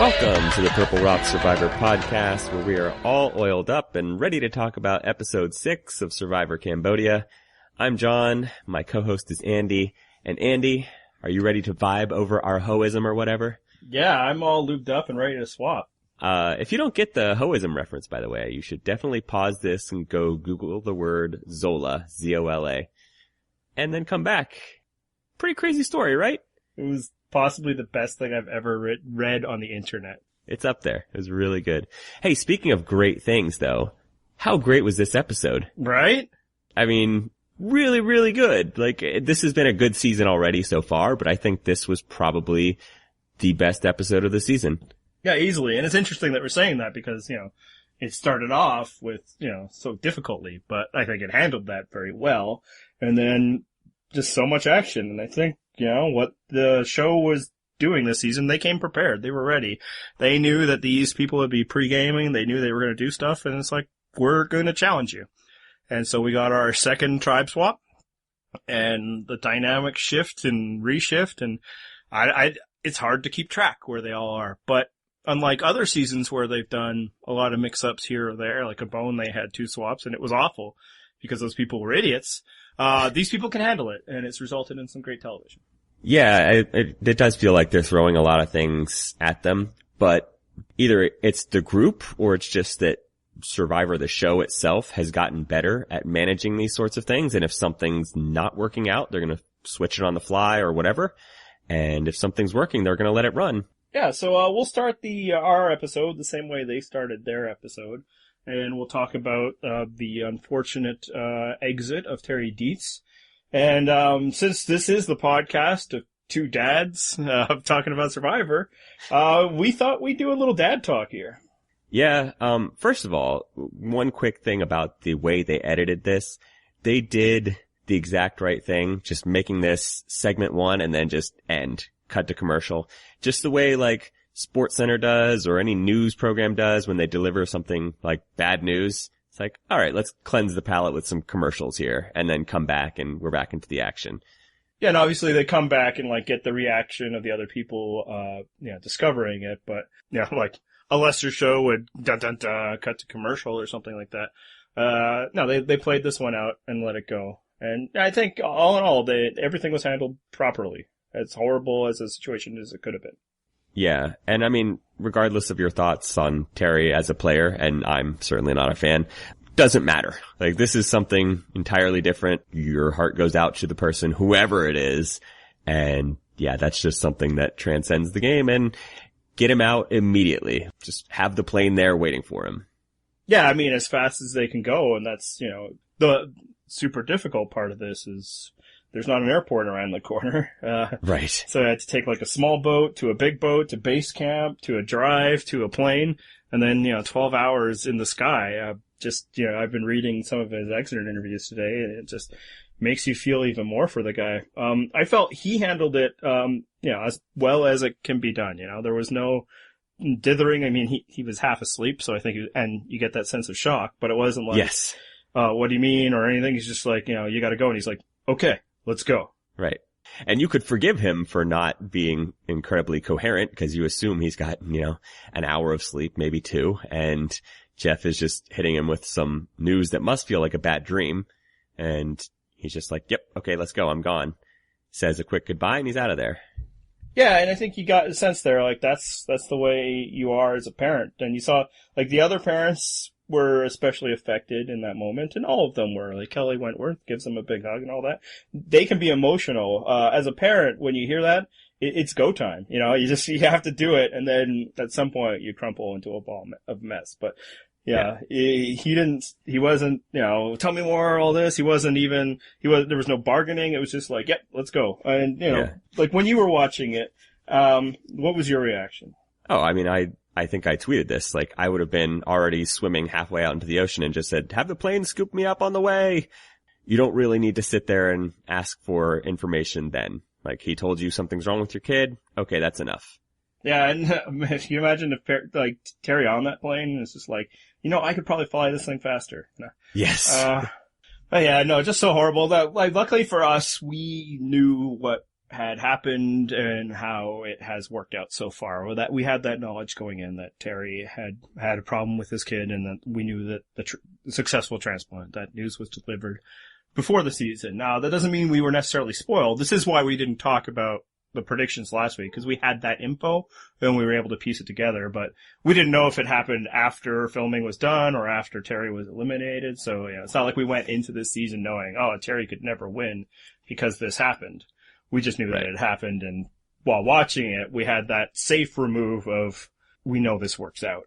Welcome to the Purple Rock Survivor podcast, where we are all oiled up and ready to talk about episode 6 of Survivor Cambodia. I'm John, my co-host is Andy, and Andy, are you ready to vibe over our hoism or whatever? Yeah, I'm all lubed up and ready to swap. If you don't get the hoism reference, by the way, you should definitely pause this and go Google the word Zola, Z-O-L-A, and then come back. Pretty crazy story, right? It was possibly the best thing I've ever read on the internet. It's up there. It was really good. Hey, speaking of great things, though, how great was this episode? Right? I mean, really, really good. Like, this has been a good season already so far, but I think this was probably the best episode of the season. Yeah, easily. And it's interesting that we're saying that because, it started off with, so difficultly, but I think it handled that very well. And then just so much action. And I think, what the show was doing this season, they came prepared. They were ready. They knew that these people would be pre-gaming. They knew they were going to do stuff. And it's like, we're going to challenge you. And so we got our second tribe swap and the dynamic shift and reshift. And it's hard to keep track where they all are. But unlike other seasons where they've done a lot of mix-ups here or there, like a Bone, they had 2 swaps and it was awful because those people were idiots. These people can handle it, and it's resulted in some great television. Yeah, it does feel like they're throwing a lot of things at them, but either it's the group or it's just that Survivor, the show itself, has gotten better at managing these sorts of things, and if something's not working out, they're going to switch it on the fly or whatever, and if something's working, they're going to let it run. Yeah, so we'll start our episode the same way they started their episode. And we'll talk about the unfortunate exit of Terry Dietz. And since this is the podcast of 2 dads talking about Survivor, we thought we'd do a little dad talk here. Yeah, first of all, one quick thing about the way they edited this. They did the exact right thing, just making this segment 1 and then just cut to commercial. Just the way, like, SportsCenter does or any news program does when they deliver something like bad news. It's like, all right, let's cleanse the palate with some commercials here and then come back and we're back into the action. Yeah, and obviously they come back and like get the reaction of the other people, discovering it. But, like a lesser show would cut to commercial or something like that. No, they played this one out and let it go. And I think all in all, everything was handled properly. As horrible as a situation as it could have been. Yeah, and I mean, regardless of your thoughts on Terry as a player, and I'm certainly not a fan, doesn't matter. Like, this is something entirely different. Your heart goes out to the person, whoever it is, and yeah, that's just something that transcends the game, and get him out immediately. Just have the plane there waiting for him. Yeah, I mean, as fast as they can go, and that's, the super difficult part of this is there's not an airport around the corner. Right. So I had to take like a small boat to a big boat to base camp to a drive to a plane and then, 12 hours in the sky. I've been reading some of his exit interviews today and it just makes you feel even more for the guy. I felt he handled it, as well as it can be done. There was no dithering. I mean, he was half asleep. So I think, and you get that sense of shock, but it wasn't like, yes. What do you mean or anything? He's just like, you gotta go. And he's like, okay. Let's go. Right. And you could forgive him for not being incredibly coherent because you assume he's got, an hour of sleep, maybe 2. And Jeff is just hitting him with some news that must feel like a bad dream. And he's just like, yep, okay, let's go. I'm gone. Says a quick goodbye and he's out of there. Yeah. And I think you got a sense there, like that's the way you are as a parent. And you saw like the other parents were especially affected in that moment, and all of them were. Like Kelly Wentworth gives them a big hug and all that. They can be emotional. As a parent, when you hear that, it's go time. You have to do it, and then at some point you crumple into a ball of mess. But yeah. He wasn't, tell me more, all this. There was no bargaining. It was just like, yep, let's go. And, like when you were watching it, what was your reaction? Oh, I mean, I think I tweeted this. Like, I would have been already swimming halfway out into the ocean and just said, have the plane scoop me up on the way. You don't really need to sit there and ask for information then. Like, he told you something's wrong with your kid. Okay, that's enough. Yeah, and if you imagine if, like, Terry on that plane, it's just like, I could probably fly this thing faster. Yes. But yeah, no, just so horrible. That, like, luckily for us, we knew what had happened and how it has worked out so far. Well, that we had that knowledge going in that Terry had a problem with his kid, and that we knew that the successful transplant, that news was delivered before the season. Now, that doesn't mean we were necessarily spoiled. This is why we didn't talk about the predictions last week, because we had that info and we were able to piece it together, but we didn't know if it happened after filming was done or after Terry was eliminated. So, it's not like we went into this season knowing, oh, Terry could never win because this happened. We just knew that it happened, and while watching it, we had that safe remove of, we know this works out.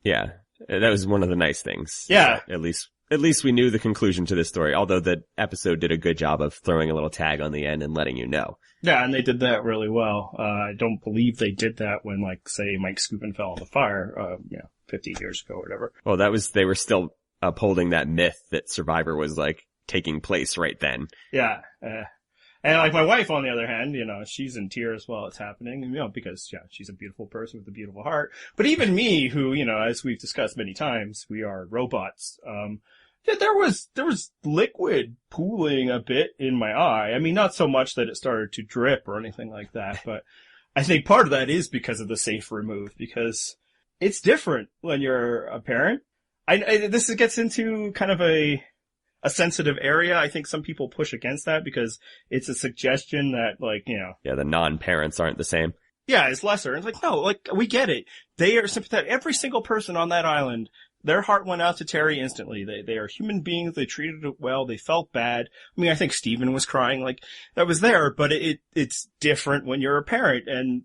Yeah, that was one of the nice things. Yeah. At least we knew the conclusion to this story, although the episode did a good job of throwing a little tag on the end and letting you know. Yeah, and they did that really well. I don't believe they did that when, like, say, Mike Scoopin fell in the fire, 50 years ago or whatever. Well, they were still upholding that myth that Survivor was, like, taking place right then. Yeah, and like my wife, on the other hand, she's in tears while it's happening, because, she's a beautiful person with a beautiful heart. But even me, who, as we've discussed many times, we are robots, there was liquid pooling a bit in my eye. I mean, not so much that it started to drip or anything like that, but I think part of that is because of the safe remove, because it's different when you're a parent. This gets into kind of a sensitive area. I think some people push against that because it's a suggestion that, like, Yeah, the non-parents aren't the same. Yeah, it's lesser. It's like, no, like, we get it. They are sympathetic. Every single person on that island, their heart went out to Terry instantly. They are human beings. They treated it well. They felt bad. I mean, I think Steven was crying. Like, that was there, but it's different when you're a parent. And,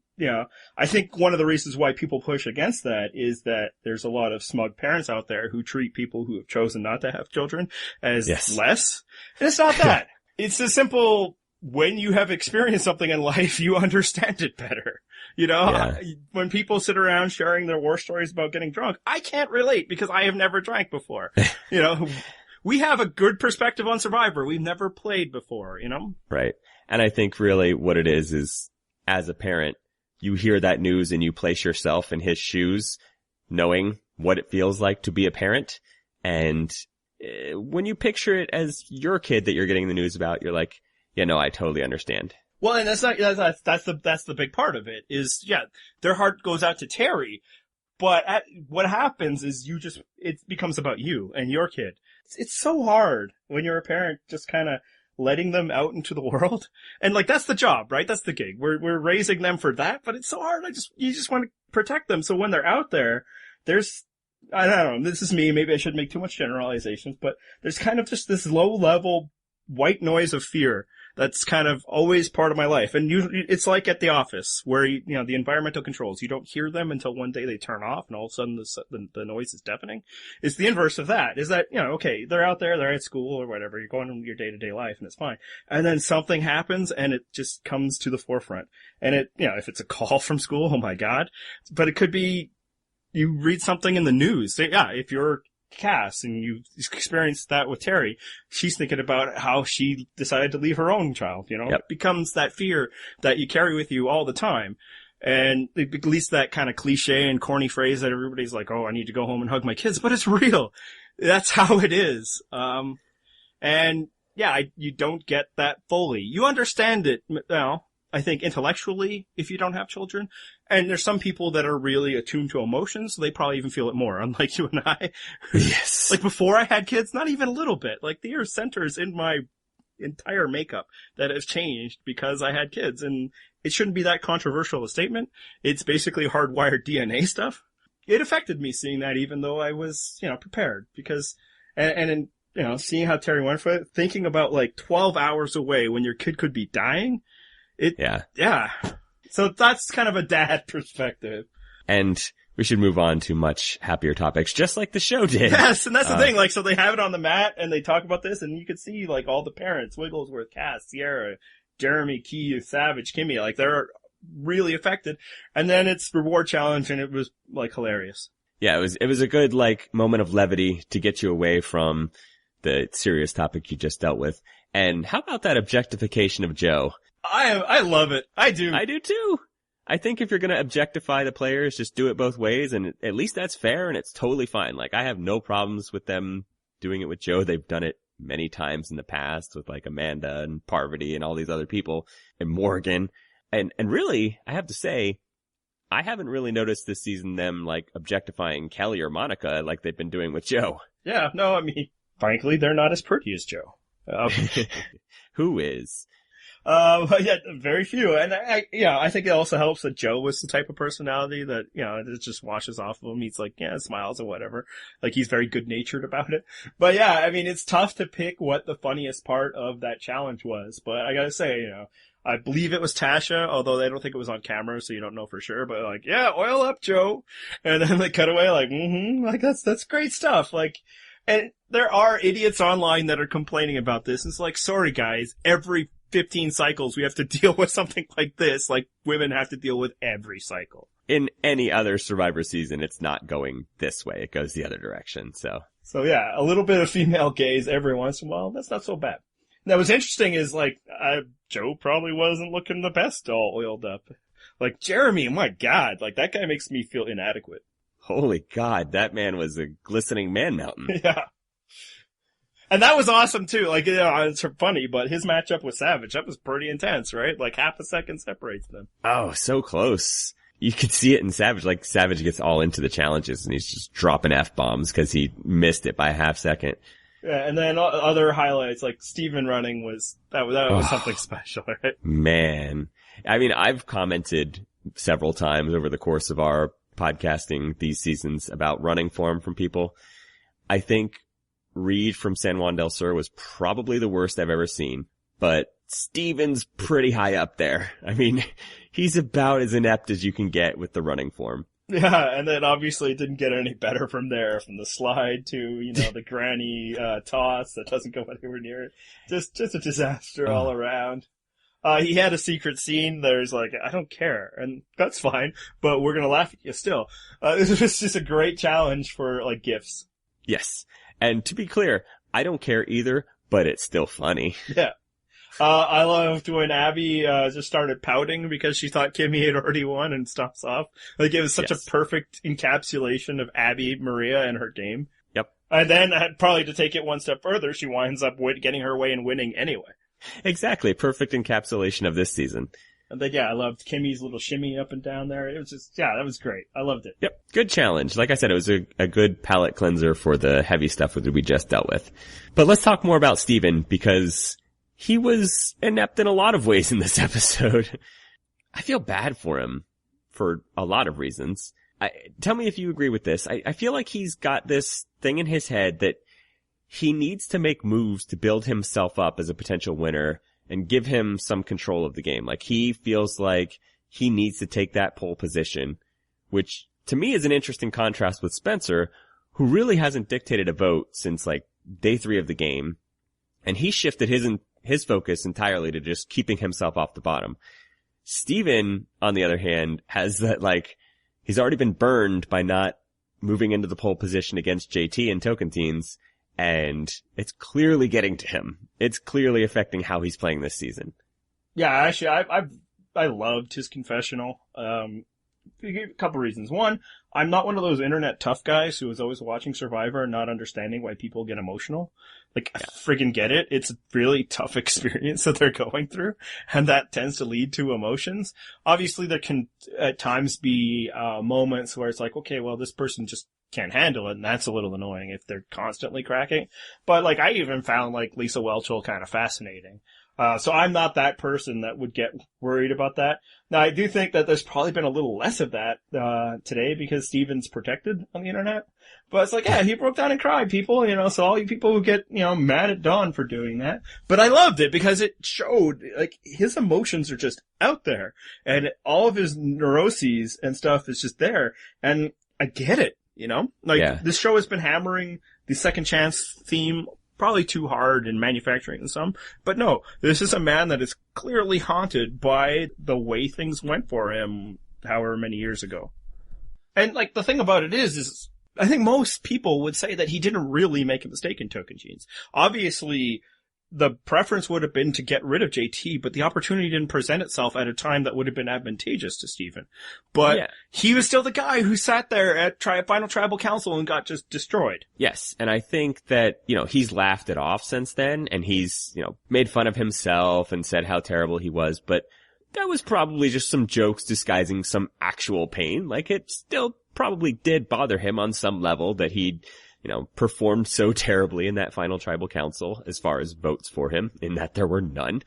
I think one of the reasons why people push against that is that there's a lot of smug parents out there who treat people who have chosen not to have children as less. And it's not that. It's a simple, when you have experienced something in life, you understand it better. When people sit around sharing their war stories about getting drunk, I can't relate because I have never drank before. We have a good perspective on Survivor. We've never played before, Right. And I think really what it is as a parent, you hear that news and you place yourself in his shoes, knowing what it feels like to be a parent. And when you picture it as your kid that you're getting the news about, you're like, I totally understand. Well, and that's the big part of it is, their heart goes out to Terry, but what happens is it becomes about you and your kid. It's so hard when you're a parent, just kind of letting them out into the world. And like, that's the job, right? That's the gig. We're raising them for that, but it's so hard. You just want to protect them. So when they're out there, I don't know, this is me, maybe I shouldn't make too much generalizations, but there's kind of just this low level white noise of fear that's kind of always part of my life. And usually it's like at the office where, the environmental controls, you don't hear them until one day they turn off and all of a sudden the noise is deafening. It's the inverse of that, is that, okay, they're out there, they're at school or whatever, you're going on your day-to-day life and it's fine. And then something happens and it just comes to the forefront. And if it's a call from school, oh my God. But it could be, you read something in the news. If you're Cass and you experienced that with Terry, she's thinking about how she decided to leave her own child, It becomes that fear that you carry with you all the time. And at least that kind of cliche and corny phrase that everybody's like, oh, I need to go home and hug my kids, but it's real. That's how it is. You don't get that fully. You understand it now, I think, intellectually, if you don't have children. And there's some people that are really attuned to emotions, so they probably even feel it more, unlike you and I. Yes. Like, before I had kids, not even a little bit. Like, there are centers in my entire makeup that have changed because I had kids. And it shouldn't be that controversial a statement. It's basically hardwired DNA stuff. It affected me seeing that, even though I was, prepared. Because, and seeing how Terry went for it, thinking about like 12 hours away when your kid could be dying. Yeah. So that's kind of a dad perspective. And we should move on to much happier topics, just like the show did. Yes, and that's the thing. Like, so they have it on the mat and they talk about this and you can see like all the parents, Wigglesworth, Cass, Sierra, Jeremy, Key, Savage, Kimmy, like they're really affected. And then it's reward challenge and it was like hilarious. Yeah, it was a good like moment of levity to get you away from the serious topic you just dealt with. And how about that objectification of Joe? I love it. I do. I do too. I think if you're going to objectify the players, just do it both ways. And at least that's fair and it's totally fine. Like, I have no problems with them doing it with Joe. They've done it many times in the past with like Amanda and Parvati and all these other people and Morgan. And really, I have to say, I haven't really noticed this season them like objectifying Kelly or Monica like they've been doing with Joe. Yeah, no, I mean, frankly, they're not as pretty as Joe. Who is? But yeah, very few. And I think it also helps that Joe was the type of personality that, it just washes off of him. He's like, yeah, smiles or whatever. Like, he's very good-natured about it. But yeah, I mean, it's tough to pick what the funniest part of that challenge was. But I gotta say, I believe it was Tasha, although I don't think it was on camera, so you don't know for sure. But like, yeah, oil up, Joe. And then they cut away like, like that's great stuff. Like, and there are idiots online that are complaining about this. It's like, sorry guys, every 15 cycles we have to deal with something like this. Like, women have to deal with every cycle. In any other Survivor season, it's not going this way. It goes the other direction, so. So yeah, a little bit of female gaze every once in a while. That's not so bad. Now, what's interesting is, like, Joe probably wasn't looking the best all oiled up. Like, Jeremy, my God, like, that guy makes me feel inadequate. Holy God, that man was a glistening man mountain. Yeah. And that was awesome, too. Like, it's funny, but his matchup with Savage, that was pretty intense, right? Like, half a second separates them. Oh, so close. You could see it in Savage. Like, Savage gets all into the challenges, and he's just dropping F-bombs because he missed it by a half second. Yeah, and then other highlights, like Steven running that was something special, right? Man. I mean, I've commented several times over the course of our podcasting these seasons about running form from people. I think Reed from San Juan del Sur was probably the worst I've ever seen, but Steven's pretty high up there. I mean, he's about as inept as you can get with the running form. Yeah, and then obviously it didn't get any better from there, from the slide to, the granny toss that doesn't go anywhere near it. Just a disaster all around. He had a secret scene. There's like, I don't care, and that's fine, but we're gonna laugh at you still. This was just a great challenge for, like, GIFs. Yes. And to be clear, I don't care either, but it's still funny. Yeah. I loved when Abby just started pouting because she thought Kimmy had already won and stops off. Like, it was such a perfect encapsulation of Abby, Maria, and her game. Yep. And then, probably to take it one step further, she winds up getting her way and winning anyway. Exactly. Perfect encapsulation of this season. And then, I loved Kimmy's little shimmy up and down there. It was just, that was great. I loved it. Yep. Good challenge. Like I said, it was a good palate cleanser for the heavy stuff that we just dealt with. But let's talk more about Steven, because he was inept in a lot of ways in this episode. I feel bad for him for a lot of reasons. Tell me if you agree with this. I feel like he's got this thing in his head that he needs to make moves to build himself up as a potential winner and give him some control of the game. Like, he feels like he needs to take that pole position, which to me is an interesting contrast with Spencer, who really hasn't dictated a vote since like day 3 of the game. And he shifted his focus entirely to just keeping himself off the bottom. Steven, on the other hand, has that, like, he's already been burned by not moving into the pole position against JT and Tocantins, and it's clearly getting to him. It's clearly affecting how he's playing this season. Yeah, actually, I loved his confessional. A couple reasons. One, I'm not one of those internet tough guys who is always watching Survivor and not understanding why people get emotional. Like, I friggin' get it. It's a really tough experience that they're going through, and that tends to lead to emotions. Obviously, there can at times be moments where it's like, okay, well, this person just can't handle it, and that's a little annoying if they're constantly cracking. But, like, I even found, like, Lisa Whelchel kind of fascinating. So I'm not that person that would get worried about that. Now, I do think that there's probably been a little less of that today because Steven's protected on the internet. But it's like, yeah, he broke down and cried, people, so all you people who get, mad at Dawn for doing that. But I loved it because it showed, like, his emotions are just out there. And all of his neuroses and stuff is just there. And I get it, This show has been hammering the second chance theme probably too hard in manufacturing and some, but no, this is a man that is clearly haunted by the way things went for him however many years ago. And, like, the thing about it is I think most people would say that he didn't really make a mistake in Tocantins. Obviously, the preference would have been to get rid of JT, but the opportunity didn't present itself at a time that would have been advantageous to Steven. But he was still the guy who sat there at Final Tribal Council and got just destroyed. Yes, and I think that, he's laughed it off since then, and he's, made fun of himself and said how terrible he was, but that was probably just some jokes disguising some actual pain. Like, it still probably did bother him on some level that he'd performed so terribly in that final tribal council as far as votes for him, in that there were none.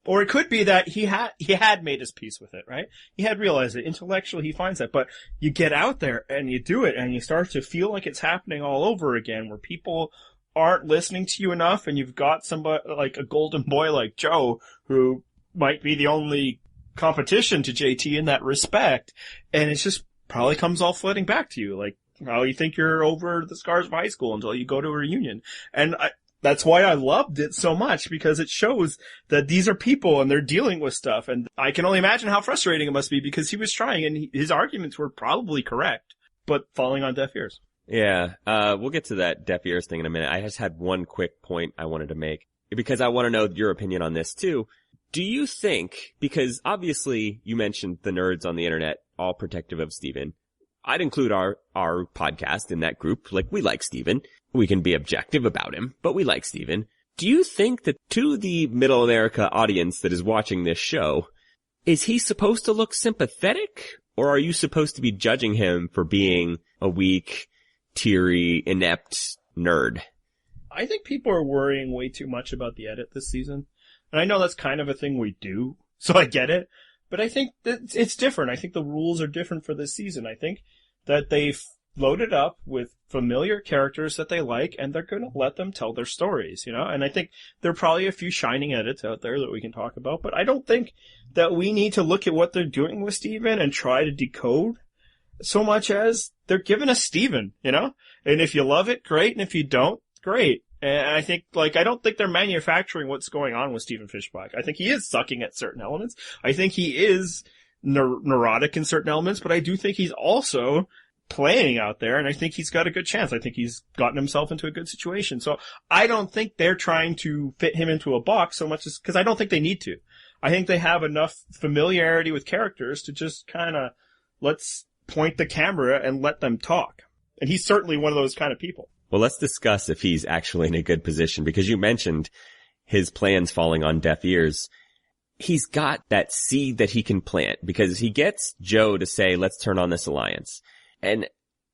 Or it could be that he had made his peace with it, right? He had realized it. Intellectually, he finds that. But you get out there and you do it and you start to feel like it's happening all over again, where people aren't listening to you enough, and you've got somebody like a golden boy like Joe, who might be the only competition to JT in that respect. And it just probably comes all flooding back to you. Like, you think you're over the scars of high school until you go to a reunion. And that's why I loved it so much, because it shows that these are people and they're dealing with stuff. And I can only imagine how frustrating it must be, because he was trying and his arguments were probably correct, but falling on deaf ears. Yeah. We'll get to that deaf ears thing in a minute. I just had one quick point I wanted to make, because I want to know your opinion on this too. Do you think, because obviously you mentioned the nerds on the internet all protective of Steven, I'd include our podcast in that group. Like, we like Steven. We can be objective about him, but we like Steven. Do you think that to the Middle America audience that is watching this show, is he supposed to look sympathetic? Or are you supposed to be judging him for being a weak, teary, inept nerd? I think people are worrying way too much about the edit this season. And I know that's kind of a thing we do, so I get it. But I think that it's different. I think the rules are different for this season. I think that they've loaded up with familiar characters that they like, and they're going to let them tell their stories, And I think there are probably a few shining edits out there that we can talk about, but I don't think that we need to look at what they're doing with Steven and try to decode so much as they're giving us Steven, And if you love it, great. And if you don't, great. And I think, I don't think they're manufacturing what's going on with Stephen Fishbach. I think he is sucking at certain elements. I think he is neurotic in certain elements, but I do think he's also playing out there, and I think he's got a good chance. I think he's gotten himself into a good situation. So I don't think they're trying to fit him into a box so much as, because I don't think they need to. I think they have enough familiarity with characters to just kind of, let's point the camera and let them talk. And he's certainly one of those kind of people. Well, let's discuss if he's actually in a good position, because you mentioned his plans falling on deaf ears. He's got that seed that he can plant, because he gets Joe to say, let's turn on this alliance. And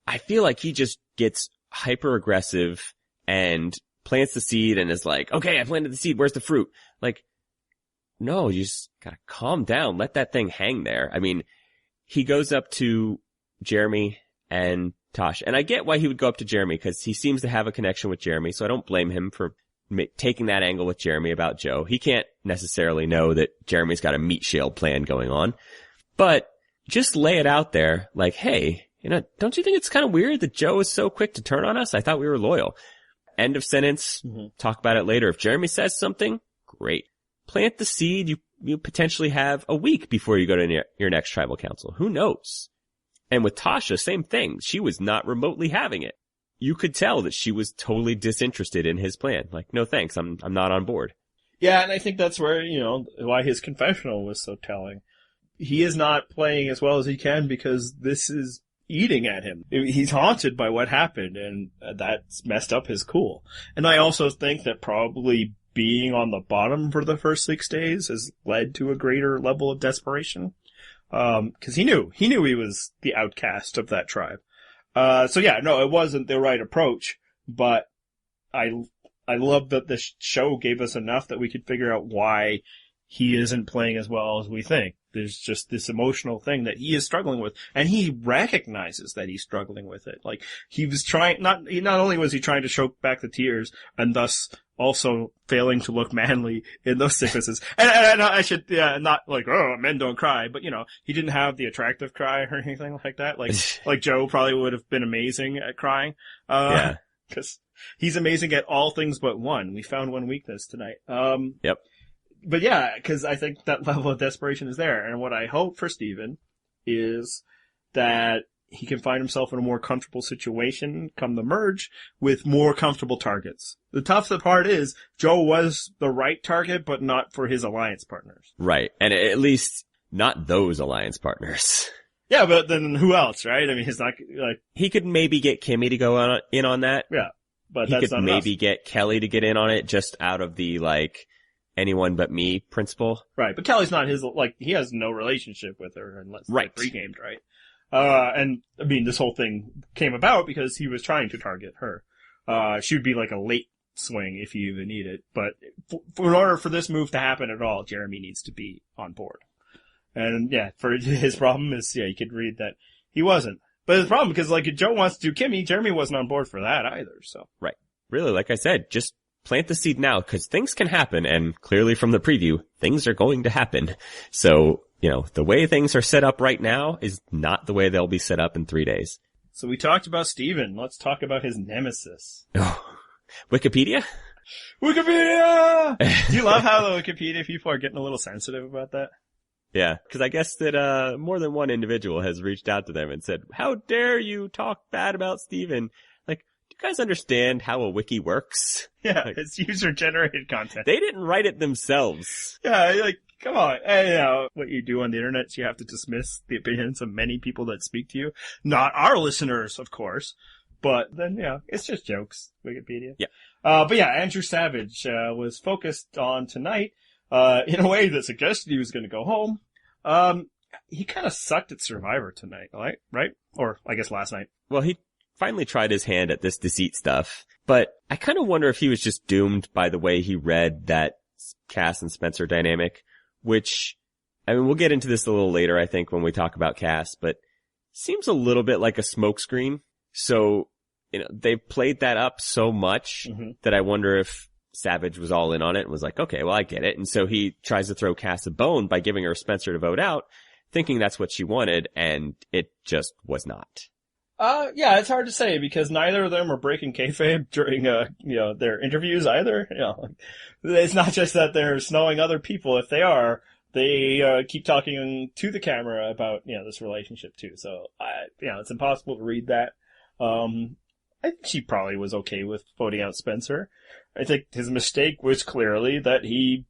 I feel like he just gets hyper aggressive and plants the seed and is like, okay, I planted the seed. Where's the fruit? Like, no, you just gotta calm down. Let that thing hang there. I mean, he goes up to Jeremy and Tosh. And I get why he would go up to Jeremy, because he seems to have a connection with Jeremy, so I don't blame him for taking that angle with Jeremy about Joe. He can't necessarily know that Jeremy's got a meat shield plan going on. But just lay it out there, like, hey, don't you think it's kind of weird that Joe is so quick to turn on us? I thought we were loyal. End of sentence. Mm-hmm. Talk about it later. If Jeremy says something, great. Plant the seed. You potentially have a week before you go to your next tribal council. Who knows? And with Tasha, same thing. She was not remotely having it. You could tell that she was totally disinterested in his plan. Like, no thanks, I'm not on board. Yeah, and I think that's where, why his confessional was so telling. He is not playing as well as he can because this is eating at him. He's haunted by what happened, and that's messed up his cool. And I also think that probably being on the bottom for the first 6 days has led to a greater level of desperation. Cause he knew he was the outcast of that tribe. So yeah, no, it wasn't the right approach, but I love that the show gave us enough that we could figure out why he isn't playing as well as we think. There's just this emotional thing that he is struggling with, and he recognizes that he's struggling with it. Like, he was trying, not only was he trying to choke back the tears, and thus also failing to look manly in those sequences. And I should, not like, oh, men don't cry, but he didn't have the attractive cry or anything like that. Like Joe probably would have been amazing at crying. Yeah. Cause he's amazing at all things but one. We found one weakness tonight. Yep. But yeah, because I think that level of desperation is there. And what I hope for Steven is that he can find himself in a more comfortable situation come the merge with more comfortable targets. The tough part is Joe was the right target, but not for his alliance partners. Right. And at least not those alliance partners. Yeah, but then who else, right? I mean, he's not like... He could maybe get Kimmy to go in on that. Yeah, but he that's could not maybe enough. get Kelly to get in on it just out of the, like, anyone but me principle. Right, but Kelly's not his, like, he has no relationship with her unless right. they're pre-gamed, right? And, I mean, this whole thing came about because he was trying to target her. She would be like a late swing if you even need it, but in order for this move to happen at all, Jeremy needs to be on board. And yeah, for his problem is, yeah, you could read that he wasn't. But his problem, because like if Joe wants to do Kimmy, Jeremy wasn't on board for that either, so. Right. Really, like I said, just plant the seed now, because things can happen, and clearly from the preview, things are going to happen. So, you know, the way things are set up right now is not the way they'll be set up in 3 days. So we talked about Steven. Let's talk about his nemesis. Oh, Wikipedia? Wikipedia! Do you love how the Wikipedia people are getting a little sensitive about that? Yeah, because I guess that more than one individual has reached out to them and said, how dare you talk bad about Steven? Like, do you guys understand how a wiki works? Yeah, like, it's user-generated content. They didn't write it themselves. Yeah, like, come on. And, you know, what you do on the internet is you have to dismiss the opinions of many people that speak to you. Not our listeners, of course. But then, you know, it's just jokes, Wikipedia. Yeah. But yeah, Andrew Savage was focused on tonight in a way that suggested he was going to go home. He kind of sucked at Survivor tonight, right? Or I guess last night. Well, he finally tried his hand at this deceit stuff, but I kind of wonder if he was just doomed by the way he read that Cass and Spencer dynamic, which, I mean, we'll get into this a little later, I think, when we talk about Cass, but seems a little bit like a smokescreen. So, you know, they've played that up so much that I wonder if Savage was all in on it and was like, okay, well, I get it. And so he tries to throw Cass a bone by giving her Spencer to vote out, thinking that's what she wanted, and it just was not. Yeah, it's hard to say because neither of them are breaking kayfabe during, their interviews either. You know, it's not just that they're snowing other people. If they are, they, keep talking to the camera about, you know, this relationship too. So, it's impossible to read that. I think she probably was okay with voting out Spencer. I think his mistake was clearly that he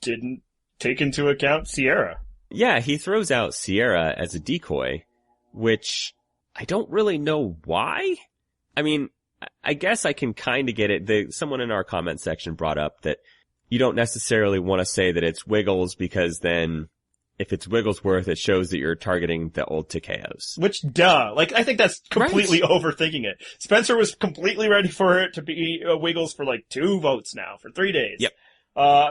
didn't take into account Sierra. Yeah, he throws out Sierra as a decoy, which I don't really know why. I mean, I guess I can kind of get it. Someone in our comment section brought up that you don't necessarily want to say that it's Wiggles because then if it's Wigglesworth, it shows that you're targeting the old Takeos. Which, duh. Like, I think that's completely overthinking it. Spencer was completely ready for it to be Wiggles for like 2 votes now, for 3 days. Yep.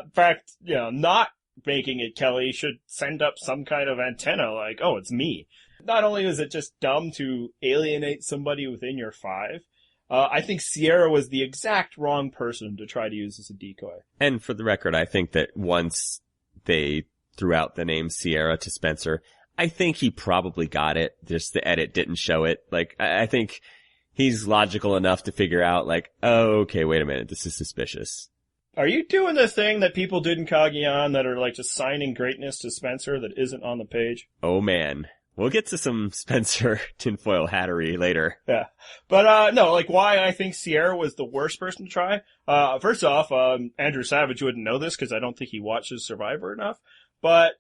In fact, you know, not making it Kelly should send up some kind of antenna like, oh, it's me. Not only is it just dumb to alienate somebody within your 5, I think Sierra was the exact wrong person to try to use as a decoy. And for the record, I think that once they threw out the name Sierra to Spencer, I think he probably got it. Just the edit didn't show it. Like, I think he's logical enough to figure out, like, oh, okay, wait a minute, this is suspicious. Are you doing the thing that people did in Cagayan that are like just signing greatness to Spencer that isn't on the page? Oh man. We'll get to some Spencer tinfoil hattery later. Yeah. But, no, like why I think Sierra was the worst person to try. First off, Andrew Savage wouldn't know this because I don't think he watches Survivor enough. But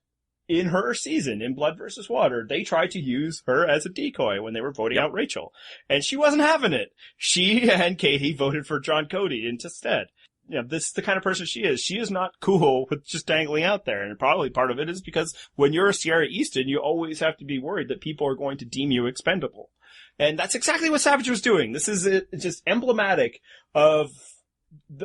in her season, in Blood vs. Water, they tried to use her as a decoy when they were voting out Rachel. And she wasn't having it. She and Katie voted for John Cody instead. You know, this is the kind of person she is. She is not cool with just dangling out there. And probably part of it is because when you're a Sierra Easton, you always have to be worried that people are going to deem you expendable. And that's exactly what Savage was doing. This is just emblematic of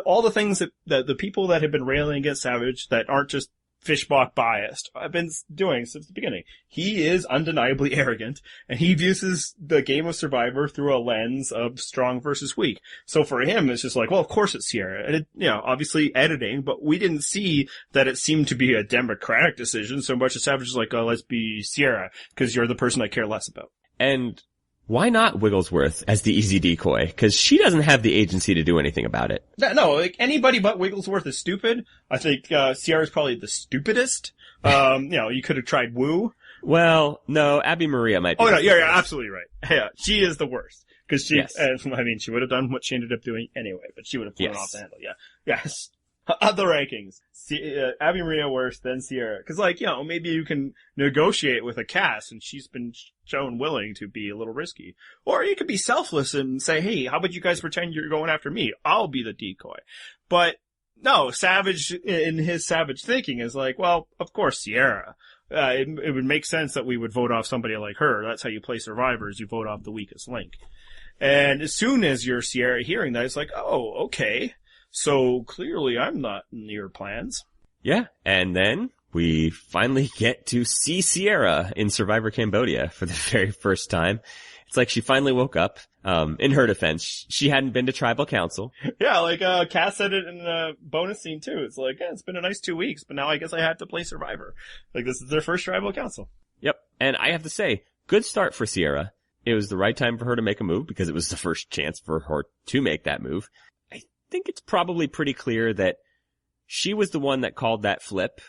all the things that the people that have been railing against Savage that aren't just Fishbach biased. I've been doing since the beginning. He is undeniably arrogant, and he views the game of Survivor through a lens of strong versus weak. So for him, it's just like, well, of course it's Sierra. And it, obviously editing, but we didn't see that it seemed to be a democratic decision so much as Savage is like, oh, let's be Sierra, because you're the person I care less about. And why not Wigglesworth as the easy decoy? Because she doesn't have the agency to do anything about it. No, like anybody but Wigglesworth is stupid. I think Sierra's probably the stupidest. You could have tried Wu. Well, no, Abby Maria might be. Oh no, you're absolutely right. Yeah, she is the worst. Cause she, Yes. I mean, she would have done what she ended up doing anyway, but she would have flown Yes. off the handle. Yeah. Yes. Other rankings. Abby Maria worse, then Sierra. Cause like, maybe you can negotiate with a Cass and she's been shown willing to be a little risky. Or you could be selfless and say, hey, how about you guys pretend you're going after me? I'll be the decoy. But no, Savage in his savage thinking is like, well, of course Sierra. It would make sense that we would vote off somebody like her. That's how you play survivors. You vote off the weakest link. And as soon as you're Sierra hearing that, it's like, oh, okay. So clearly I'm not in your plans. Yeah. And then we finally get to see Sierra in Survivor Cambodia for the very first time. It's like she finally woke up. In her defense, she hadn't been to tribal council. Yeah, like, Cass said it in a bonus scene too. It's like, yeah, it's been a nice 2 weeks, but now I guess I have to play Survivor. Like, this is their first tribal council. Yep. And I have to say, good start for Sierra. It was the right time for her to make a move because it was the first chance for her to make that move. I think it's probably pretty clear that she was the one that called that flip,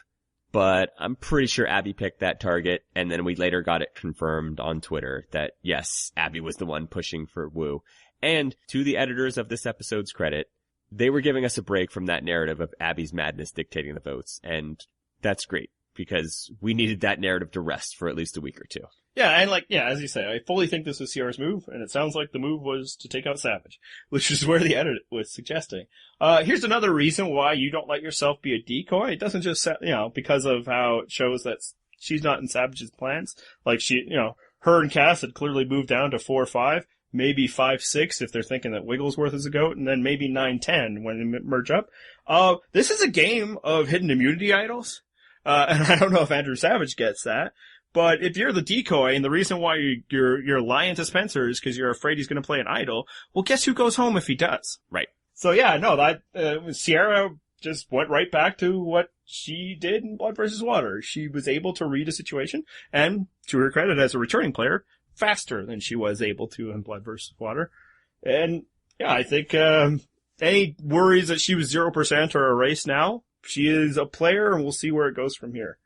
but I'm pretty sure Abby picked that target, and then we later got it confirmed on Twitter that, yes, Abby was the one pushing for Wu. And to the editors of this episode's credit, they were giving us a break from that narrative of Abby's madness dictating the votes, and that's great, because we needed that narrative to rest for at least a week or two. Yeah, and as you say, I fully think this was Sierra's move, and it sounds like the move was to take out Savage, which is where the edit was suggesting. Here's another reason why you don't let yourself be a decoy. It doesn't just, because of how it shows that she's not in Savage's plans. Like her and Cass had clearly moved down to 4-5, maybe 5-6 if they're thinking that Wigglesworth is a goat, and then maybe 9-10 when they merge up. This is a game of hidden immunity idols, and I don't know if Andrew Savage gets that. But if you're the decoy, and the reason why you're lying to Spencer is because you're afraid he's going to play an idol, well, guess who goes home if he does? Right. So yeah, no, that Sierra just went right back to what she did in Blood versus Water. She was able to read a situation, and to her credit as a returning player, faster than she was able to in Blood versus Water. And yeah, I think any worries that she was 0% or erased now, she is a player, and we'll see where it goes from here.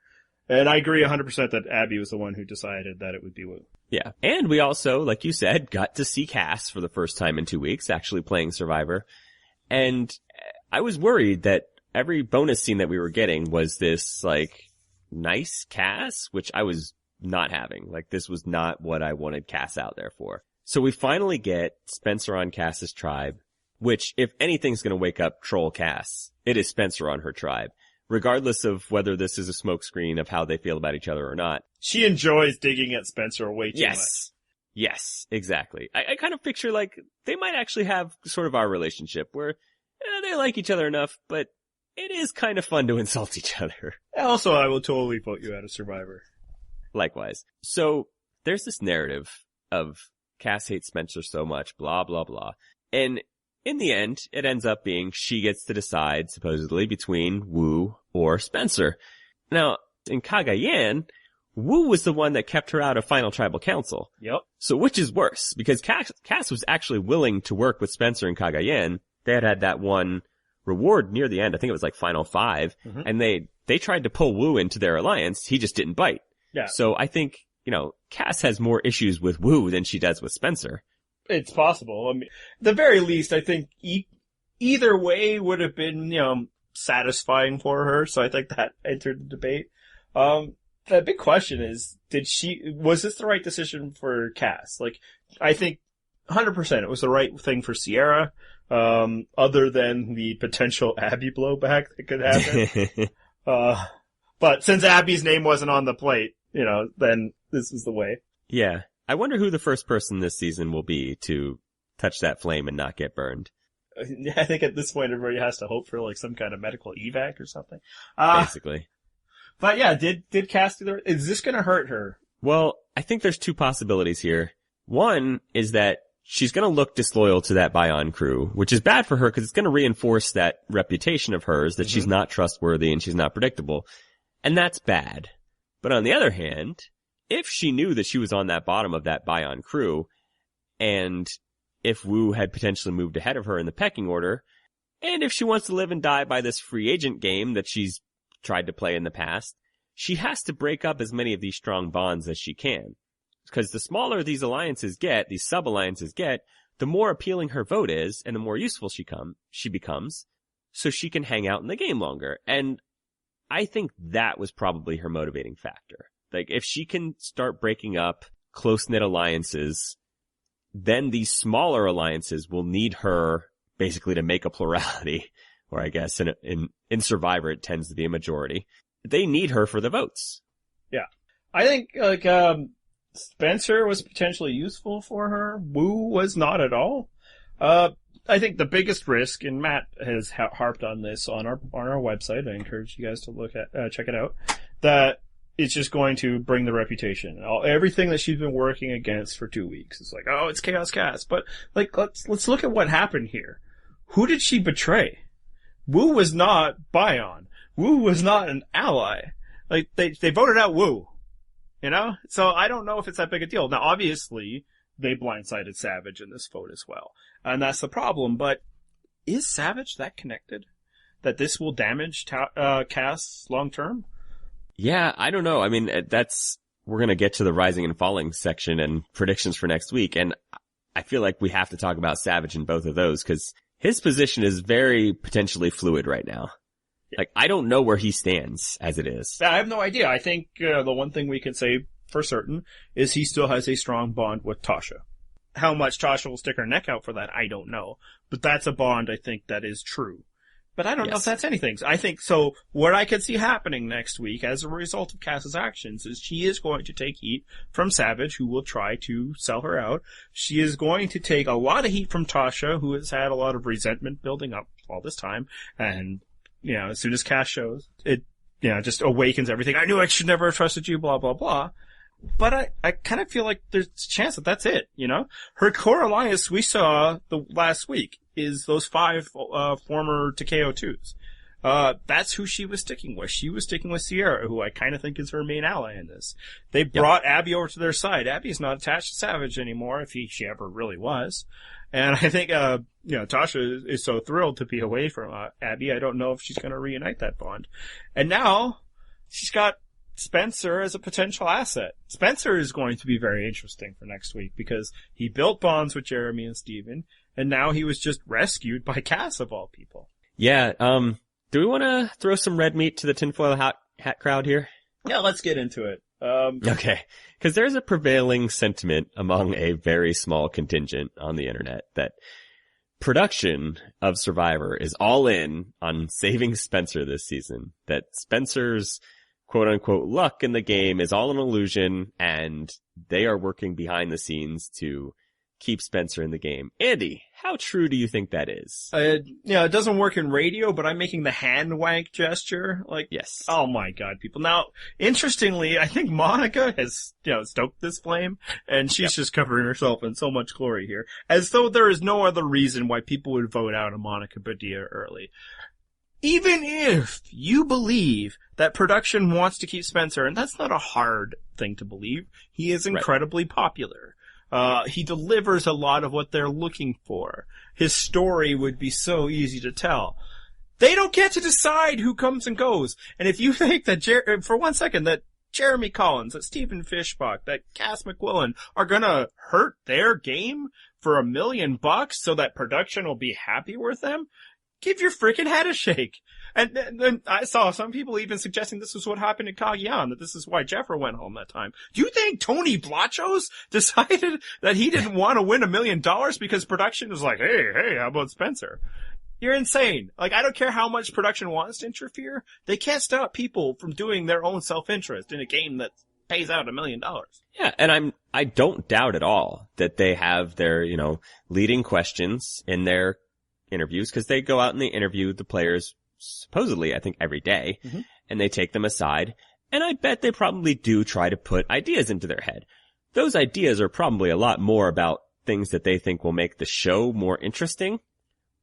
And I agree 100% that Abby was the one who decided that it would be Wu. Yeah. And we also, like you said, got to see Cass for the first time in 2 weeks, actually playing Survivor. And I was worried that every bonus scene that we were getting was this, nice Cass, which I was not having. This was not what I wanted Cass out there for. So we finally get Spencer on Cass's tribe, which, if anything's going to wake up Troll Cass, it is Spencer on her tribe. Regardless of whether this is a smokescreen of how they feel about each other or not. She enjoys digging at Spencer way too much. Yes, exactly. I kind of picture they might actually have sort of our relationship where they like each other enough, but it is kind of fun to insult each other. Also, I will totally vote you out of Survivor. Likewise. So there's this narrative of Cass hates Spencer so much, blah, blah, blah. And in the end, it ends up being she gets to decide, supposedly, between Wu or Spencer. Now, in Cagayan, Wu was the one that kept her out of Final Tribal Council. Yep. So which is worse? Because Cass was actually willing to work with Spencer in Cagayan. They had that one reward near the end. I think it was Final 5. Mm-hmm. And they tried to pull Wu into their alliance. He just didn't bite. Yeah. So I think, Cass has more issues with Wu than she does with Spencer. It's possible. I mean, at the very least, I think either way would have been, satisfying for her. So I think that entered the debate. The big question is, was this the right decision for Cass? I think 100% it was the right thing for Sierra, other than the potential Abby blowback that could happen. But since Abby's name wasn't on the plate, then this is the way. Yeah. I wonder who the first person this season will be to touch that flame and not get burned. I think at this point everybody has to hope for some kind of medical evac or something. Basically. But yeah, did Cass do is this gonna hurt her? Well, I think there's two possibilities here. One is that she's gonna look disloyal to that Bion crew, which is bad for her because it's gonna reinforce that reputation of hers that she's not trustworthy and she's not predictable. And that's bad. But on the other hand, if she knew that she was on that bottom of that Bion crew, and if Wu had potentially moved ahead of her in the pecking order, and if she wants to live and die by this free agent game that she's tried to play in the past, she has to break up as many of these strong bonds as she can. Because the smaller these alliances get, these sub-alliances get, the more appealing her vote is, and the more useful she becomes, so she can hang out in the game longer. And I think that was probably her motivating factor. Like, if she can start breaking up close-knit alliances, then these smaller alliances will need her basically to make a plurality, or I guess in Survivor it tends to be a majority. They need her for the votes. Yeah. I think, Spencer was potentially useful for her. Wu was not at all. I think the biggest risk, and Matt has harped on this on our website. I encourage you guys to look at, check it out. That it's just going to bring the reputation. Everything that she's been working against for 2 weeks. It's like, oh, it's Chaos Cast. But, like, let's look at what happened here. Who did she betray? Wu was not Bion. Wu was not an ally. Like, they voted out Wu. You know? So I don't know if it's that big a deal. Now, obviously, they blindsided Savage in this vote as well. And that's the problem. But is Savage that connected? That this will damage Cass long term? Yeah, I don't know. I mean, we're going to get to the rising and falling section and predictions for next week. And I feel like we have to talk about Savage in both of those because his position is very potentially fluid right now. Like, I don't know where he stands as it is. I have no idea. I think the one thing we can say for certain is he still has a strong bond with Tasha. How much Tasha will stick her neck out for that, I don't know. But that's a bond I think that is true. But I don't know if that's anything. I think, so what I could see happening next week as a result of Cass's actions is she is going to take heat from Savage, who will try to sell her out. She is going to take a lot of heat from Tasha, who has had a lot of resentment building up all this time. And, you know, as soon as Cass shows, it, you know, just awakens everything. I knew I should never have trusted you, blah, blah, blah. But I kind of feel like there's a chance that that's it, you know? Her core alliance we saw the last week is those 5 former Takeo 2s. That's who she was sticking with. She was sticking with Sierra, who I kind of think is her main ally in this. They brought Abby over to their side. Abby's not attached to Savage anymore, if she ever really was. And I think, you know, Tasha is so thrilled to be away from Abby. I don't know if she's going to reunite that bond. And now she's got Spencer as a potential asset. Spencer is going to be very interesting for next week because he built bonds with Jeremy and Steven, and now he was just rescued by Cass of all people. Yeah, do we want to throw some red meat to the tinfoil hat crowd here? Yeah, let's get into it. Okay, because there's a prevailing sentiment among a very small contingent on the internet that production of Survivor is all in on saving Spencer this season. That Spencer's quote-unquote luck in the game is all an illusion, and they are working behind the scenes to keep Spencer in the game. Andy, how true do you think that is? Yeah, it doesn't work in radio, but I'm making the hand wank gesture. Like, yes. Oh my god, people. Now, interestingly, I think Monica has, you know, stoked this flame, and she's just covering herself in so much glory here. As though there is no other reason why people would vote out a Monica Padilla early. Even if you believe that production wants to keep Spencer, and that's not a hard thing to believe, he is incredibly popular. He delivers a lot of what they're looking for. His story would be so easy to tell. They don't get to decide who comes and goes. And if you think that, for 1 second, that Jeremy Collins, that Stephen Fishbach, that Cass McQuillan are gonna hurt their game for $1 million so that production will be happy with them, give your freaking head a shake. And then I saw some people even suggesting this was what happened in Cagayan, that this is why Jeffra went home that time. Do you think Tony Blachos decided that he didn't want to win $1 million because production was like, hey, how about Spencer? You're insane. Like, I don't care how much production wants to interfere. They can't stop people from doing their own self-interest in a game that pays out $1 million. Yeah, and I don't doubt at all that they have their, you know, leading questions in their interviews, because they go out and they interview the players supposedly, I think, every day, and they take them aside, and I bet they probably do try to put ideas into their head. Those ideas are probably a lot more about things that they think will make the show more interesting,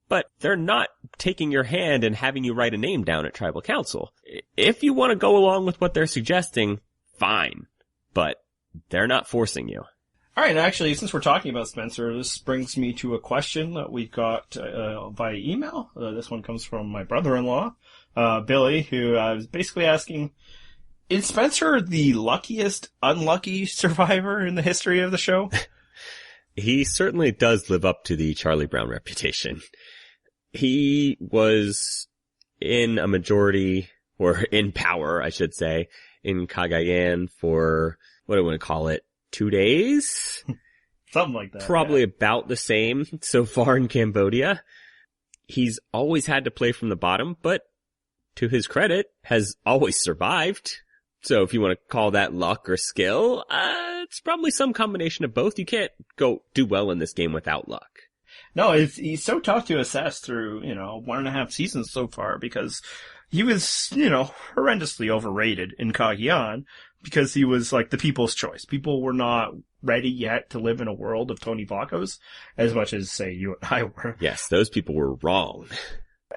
but they're not taking your hand and having you write a name down at Tribal Council. If you want to go along with what they're suggesting, fine, but they're not forcing you. All right, actually, since we're talking about Spencer, this brings me to a question that we got via email. This one comes from my brother-in-law, Billy, who was basically asking, Is Spencer the luckiest unlucky survivor in the history of the show? He certainly does live up to the Charlie Brown reputation. He was in a majority, or in power, I should say, in Cagayan for, what do I want to call it, 2 days? Something like that. Probably about the same so far in Cambodia. He's always had to play from the bottom, but to his credit, has always survived. So if you want to call that luck or skill, it's probably some combination of both. You can't go do well in this game without luck. No, he's so tough to assess through, 1.5 seasons so far, because he was, horrendously overrated in Cagayan because he was like the people's choice. People were not ready yet to live in a world of Tony Vacos as much as, say, you and I were. Yes, those people were wrong.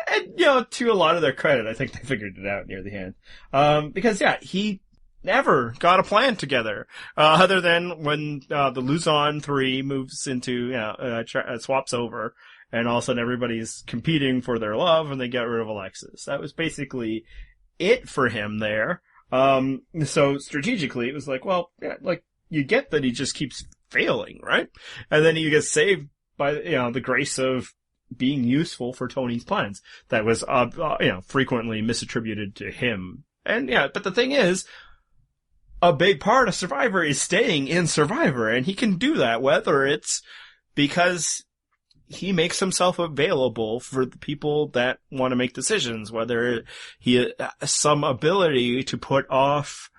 And, to a lot of their credit, I think they figured it out near the end. Because, he never got a plan together, other than when, the Luzon 3 moves into, swaps over, and all of a sudden everybody's competing for their love, and they get rid of Alexis. That was basically it for him there. So strategically, it was like, well, yeah, like, you get that he just keeps failing, right? And then he gets saved by, the grace of being useful for Tony's plans. That was, frequently misattributed to him. And but the thing is, a big part of Survivor is staying in Survivor, and he can do that whether it's because he makes himself available for the people that want to make decisions, whether he has some ability to put off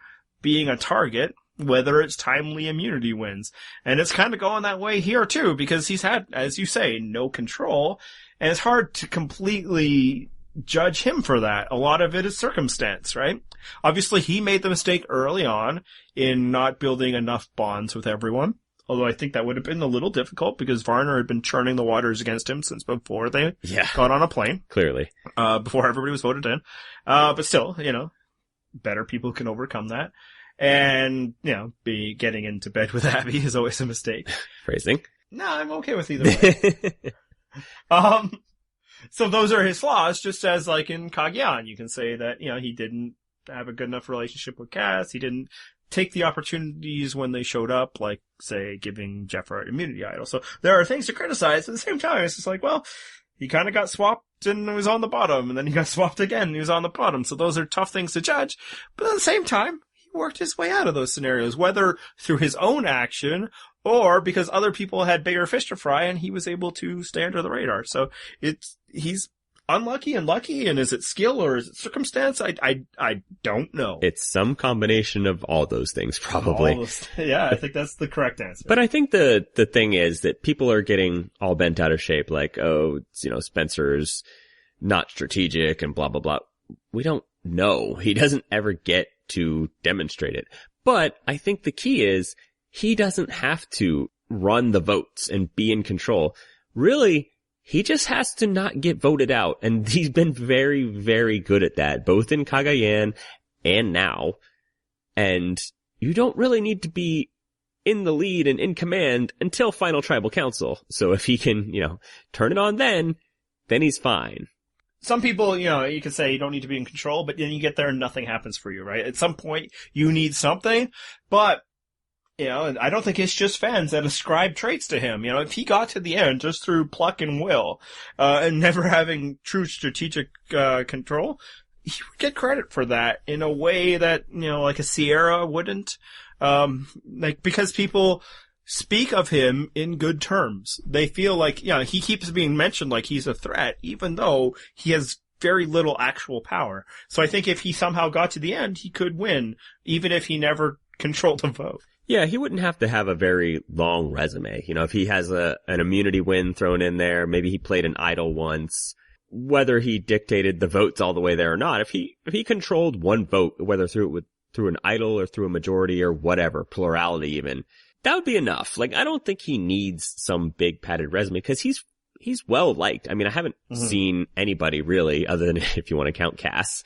being a target, whether it's timely immunity wins. And it's kind of going that way here too, because he's had, as you say, no control, and it's hard to completely judge him for that. A lot of it is circumstance, right? Obviously, he made the mistake early on in not building enough bonds with everyone. Although I think that would have been a little difficult because Varner had been churning the waters against him since before they got on a plane. Clearly. Before everybody was voted in. But still, better people can overcome that. And, be getting into bed with Abby is always a mistake. Phrasing. No, I'm okay with either way. So those are his flaws, just as like in Cagayan, you can say that, he didn't have a good enough relationship with Cass. He didn't take the opportunities when they showed up, like, say, giving Jeffra an immunity idol. So there are things to criticize. At the same time, it's just like, well, he kind of got swapped and was on the bottom, and then he got swapped again and he was on the bottom. So those are tough things to judge. But at the same time, he worked his way out of those scenarios, whether through his own action or because other people had bigger fish to fry and he was able to stay under the radar. So he's unlucky and lucky, and is it skill or is it circumstance? I don't know. It's some combination of all those things, probably. I think that's the correct answer. But I think the thing is that people are getting all bent out of shape, like, oh, Spencer's not strategic and blah, blah, blah. We don't know. He doesn't ever get to demonstrate it. But I think the key is he doesn't have to run the votes and be in control. Really, he just has to not get voted out, and he's been very, very good at that, both in Cagayan and now. And you don't really need to be in the lead and in command until Final Tribal Council. So if he can, turn it on then he's fine. Some people, you can say you don't need to be in control, but then you get there and nothing happens for you, right? At some point, you need something, but and I don't think it's just fans that ascribe traits to him. If he got to the end just through pluck and will, and never having true strategic, control, he would get credit for that in a way that, like a Sierra wouldn't. Because people speak of him in good terms. They feel like, he keeps being mentioned like he's a threat, even though he has very little actual power. So I think if he somehow got to the end, he could win, even if he never controlled a vote. Yeah, he wouldn't have to have a very long resume. If he has an immunity win thrown in there, maybe he played an idol once, whether he dictated the votes all the way there or not. If he controlled one vote, whether through an idol or through a majority or whatever, plurality even, that would be enough. Like, I don't think he needs some big padded resume because he's well liked. I mean, I haven't seen anybody really, other than if you want to count Cass,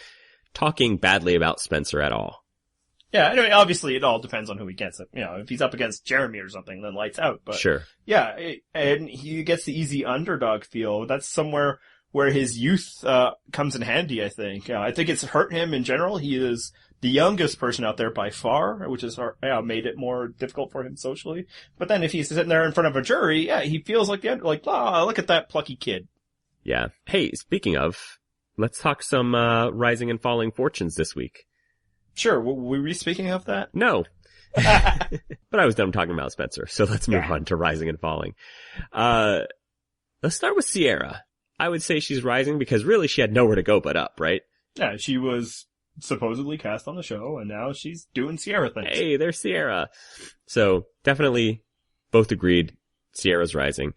talking badly about Spencer at all. Yeah, I mean, obviously it all depends on who he gets. If he's up against Jeremy or something, then lights out. But sure. Yeah, and he gets the easy underdog feel. That's somewhere where his youth comes in handy, I think. I think it's hurt him in general. He is the youngest person out there by far, which has made it more difficult for him socially. But then if he's sitting there in front of a jury, yeah, he feels like look at that plucky kid. Yeah. Hey, speaking of, let's talk some rising and falling fortunes this week. Sure. Were we speaking of that? No. But I was done talking about Spencer, so let's move on to rising and falling. Let's start with Sierra. I would say she's rising because really she had nowhere to go but up, right? Yeah, she was supposedly cast on the show, and now she's doing Sierra things. Hey, there's Sierra. So definitely both agreed Sierra's rising.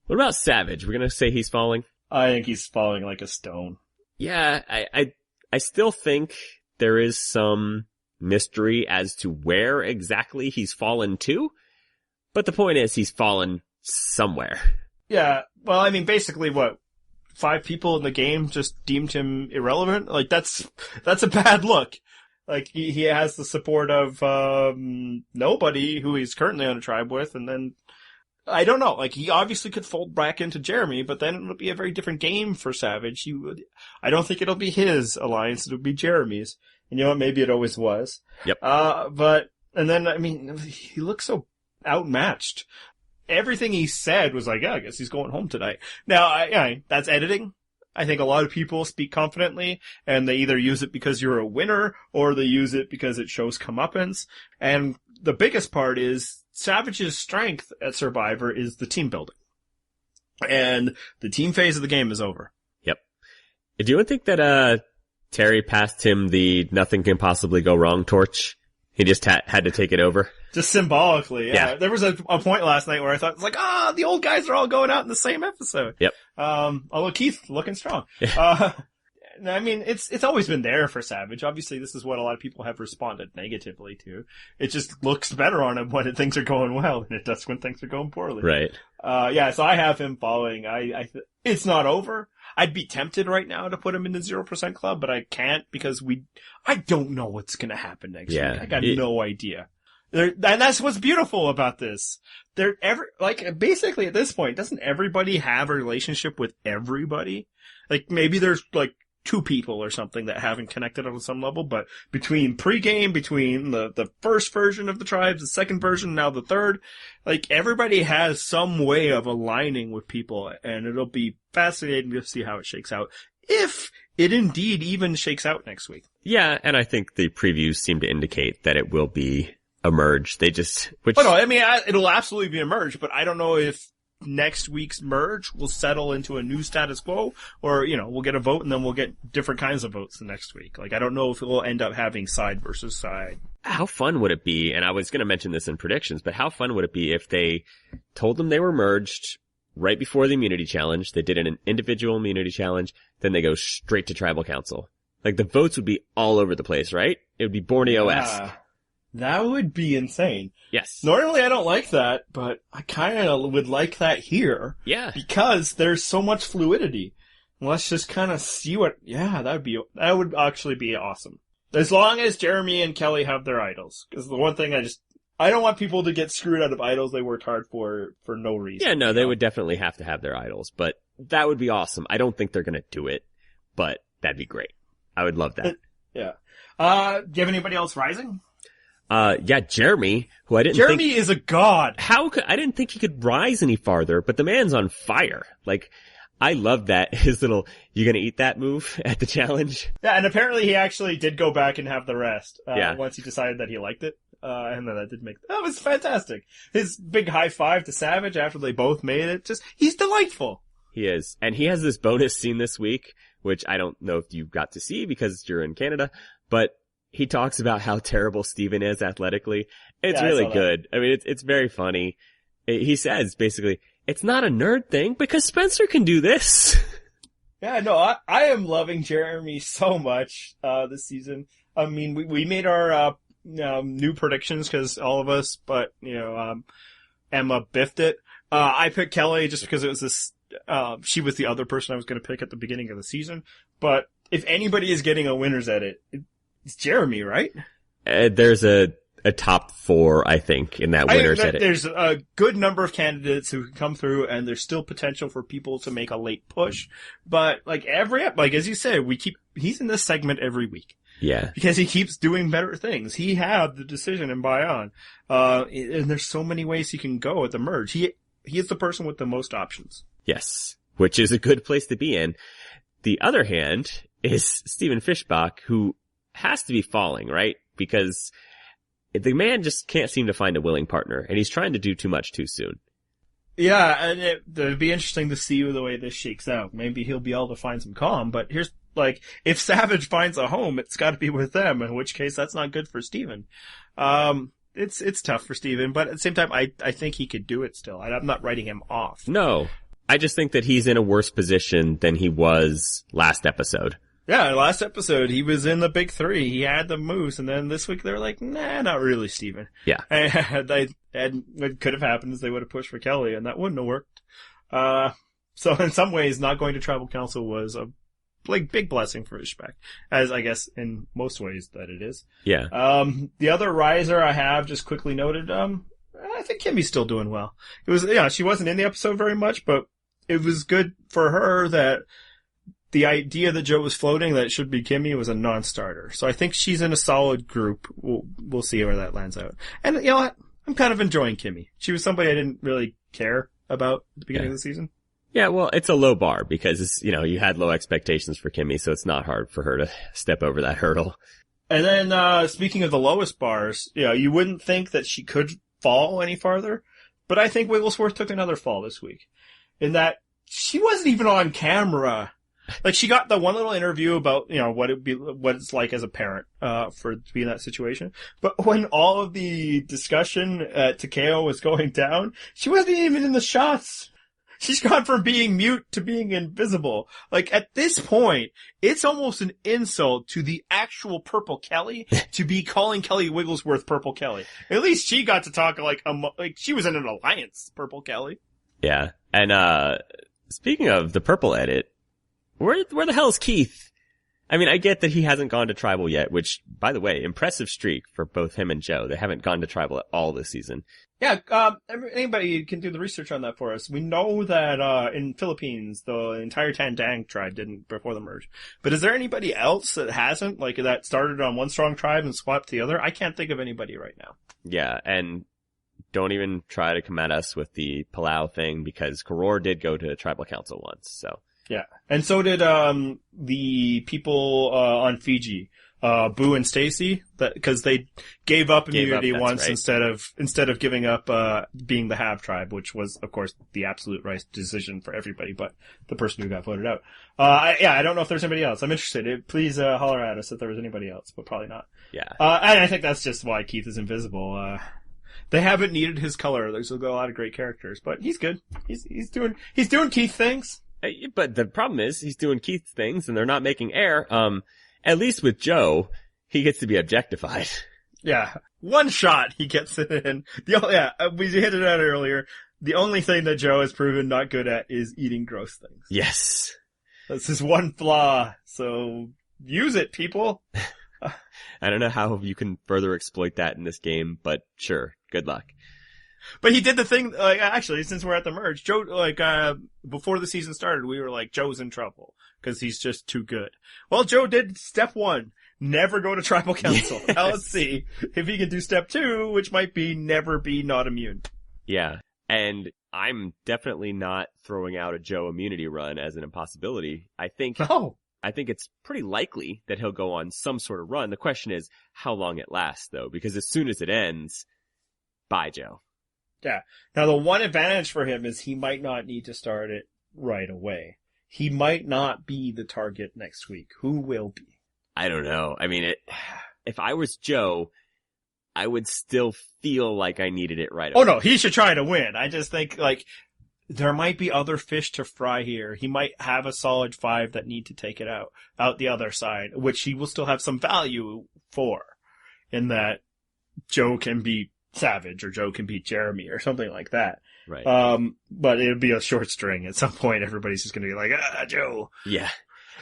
What about Savage? We're going to say he's falling? I think he's falling like a stone. Yeah, I still think there is some mystery as to where exactly he's fallen to, but the point is he's fallen somewhere. Yeah, well, I mean, basically what, 5 people in the game just deemed him irrelevant? Like, that's a bad look. Like, he has the support of, nobody who he's currently on a tribe with, and then, I don't know, like, he obviously could fold back into Jeremy, but then it'll be a very different game for Savage. I don't think it'll be his alliance, it'll be Jeremy's. And you know what, maybe it always was. Yep. And then, I mean, he looks so outmatched. Everything he said was like, yeah, I guess he's going home tonight. Now, that's editing. I think a lot of people speak confidently, and they either use it because you're a winner, or they use it because it shows comeuppance. And the biggest part is Savage's strength at Survivor is the team building. And the team phase of the game is over. Yep. Do you think that, Terry passed him the nothing can possibly go wrong torch? He just had to take it over? Just symbolically, yeah. There was a point last night where I thought, it's like, the old guys are all going out in the same episode. Yep. Although Keith looking strong. I mean, it's always been there for Savage. Obviously, this is what a lot of people have responded negatively to. It just looks better on him when things are going well than it does when things are going poorly. Right. So I have him falling. It's not over. I'd be tempted right now to put him in the 0% club, but I can't because I don't know what's gonna happen next week. I got no idea. And that's what's beautiful about this. Basically at this point, doesn't everybody have a relationship with everybody? Like, maybe there's, 2 people or something that haven't connected on some level, but between pregame, between the first version of the tribes, the second version, now the third, everybody has some way of aligning with people, and it'll be fascinating to see how it shakes out. If it indeed even shakes out next week. Yeah, and I think the previews seem to indicate that it will be a merge. It'll absolutely be a merge, but I don't know if next week's merge will settle into a new status quo, or, we'll get a vote and then we'll get different kinds of votes the next week. I don't know if it will end up having side versus side. How fun would it be, and I was going to mention this in predictions, but how fun would it be if they told them they were merged right before the immunity challenge, they did an individual immunity challenge, then they go straight to tribal council? The votes would be all over the place, right? It would be Borneo-esque. That would be insane. Yes. Normally I don't like that, but I kind of would like that here. Yeah. Because there's so much fluidity. Let's just kind of see that would actually be awesome. As long as Jeremy and Kelly have their idols. Because the one thing I don't want people to get screwed out of idols they worked hard for no reason. Yeah, no, they would definitely have to have their idols, but that would be awesome. I don't think they're gonna do it, but that'd be great. I would love that. Yeah. Do you have anybody else rising? Jeremy, who Jeremy is a god. I didn't think he could rise any farther, but the man's on fire. I love that, his little, you gonna eat that move at the challenge. Yeah, and apparently he actually did go back and have the rest, once he decided that he liked it. And then that was fantastic. His big high five to Savage after they both made it, he's delightful. He is. And he has this bonus scene this week, which I don't know if you got to see because you're in Canada, but he talks about how terrible Steven is athletically. It's really good. I mean, it's very funny. He says, basically, it's not a nerd thing because Spencer can do this. Yeah, no, I am loving Jeremy so much, this season. I mean, we made our, new predictions because all of us, but, Emma biffed it. I picked Kelly just because it was this, she was the other person I was going to pick at the beginning of the season. But if anybody is getting a winner's edit, it's Jeremy, right? There's a a top 4, I think, in that winner's edit. There's a good number of candidates who can come through, and there's still potential for people to make a late push. But like as you said, he's in this segment every week. Yeah. Because he keeps doing better things. He had the decision in Bayon. And there's so many ways he can go at the merge. He is the person with the most options. Yes. Which is a good place to be in. The other hand is Steven Fischbach, who has to be falling, right? Because the man just can't seem to find a willing partner, and he's trying to do too much too soon. Yeah, and it'd be interesting to see the way this shakes out. Maybe he'll be able to find some calm, but here's, like, if Savage finds a home, it's gotta be with them, in which case that's not good for Steven. It's tough for Steven, but at the same time, I think he could do it still. I'm not writing him off. No. I just think that he's in a worse position than he was last episode. Yeah, last episode, he was in the big 3. He had the moose, and then this week they're like, nah, not really, Steven. Yeah. And what could have happened is they would have pushed for Kelly, and that wouldn't have worked. So in some ways, not going to tribal council was a big blessing for Ishbak, as I guess in most ways that it is. Yeah. The other riser I have just quickly noted, I think Kimmy's still doing well. It was, she wasn't in the episode very much, but it was good for her that the idea that Joe was floating that it should be Kimmy was a non-starter. So I think she's in a solid group. We'll see where that lands out. And you know what? I'm kind of enjoying Kimmy. She was somebody I didn't really care about at the beginning of the season. Yeah, well, it's a low bar because, you had low expectations for Kimmy, so it's not hard for her to step over that hurdle. And then, speaking of the lowest bars, you wouldn't think that she could fall any farther, but I think Wigglesworth took another fall this week. In that she wasn't even on camera. Like, she got the one little interview about, what it's like as a parent, to be in that situation. But when all of the discussion at Takeo was going down, she wasn't even in the shots. She's gone from being mute to being invisible. Like, at this point, it's almost an insult to the actual Purple Kelly to be calling Kelly Wigglesworth Purple Kelly. At least she got to talk like she was in an alliance, Purple Kelly. Yeah. And, speaking of the Purple edit, where the hell is Keith? I mean, I get that he hasn't gone to tribal yet, which, by the way, impressive streak for both him and Joe. They haven't gone to tribal at all this season. Yeah, anybody can do the research on that for us. We know that, in Philippines, the entire Tandang tribe didn't before the merge. But is there anybody else that hasn't, like, that started on one strong tribe and swapped to the other? I can't think of anybody right now. Yeah, and don't even try to come at us with the Palau thing, because Karor did go to tribal council once, so. Yeah. And so did, the people, on Fiji, Boo and Stacy, cause they gave up immunity once right. instead of giving up, being the Have tribe, which was, of course, the absolute right decision for everybody, but the person who got voted out. I don't know if there's anybody else. I'm interested. Please, holler at us if there was anybody else, but probably not. Yeah. And I think that's just why Keith is invisible. They haven't needed his color. There's a lot of great characters, but he's good. He's doing Keith things. But the problem is he's doing Keith's things and they're not making air. At least with Joe, he gets to be objectified. Yeah. One shot he gets it in. We hit it out earlier. The only thing that Joe has proven not good at is eating gross things. Yes. That's his one flaw. So use it, people. I don't know how you can further exploit that in this game, but sure. Good luck. But he did the thing, actually, since we're at the merge, Joe, before the season started, we were like, Joe's in trouble, because he's just too good. Well, Joe did step 1, never go to tribal council. Yes. Now let's see if he can do step 2, which might be never be not immune. Yeah, and I'm definitely not throwing out a Joe immunity run as an impossibility. I think it's pretty likely that he'll go on some sort of run. The question is how long it lasts, though, because as soon as it ends, bye, Joe. Yeah. Now, the one advantage for him is he might not need to start it right away. He might not be the target next week. Who will be? I don't know. I mean, if I was Joe, I would still feel like I needed it right away. Oh, no, he should try to win. I just think, there might be other fish to fry here. He might have a solid 5 that need to take it out the other side, which he will still have some value for, in that Joe can beat Savage or Joe can beat Jeremy or something like that. Right. But it'll be a short string. At some point, everybody's just going to be like, Joe. Yeah.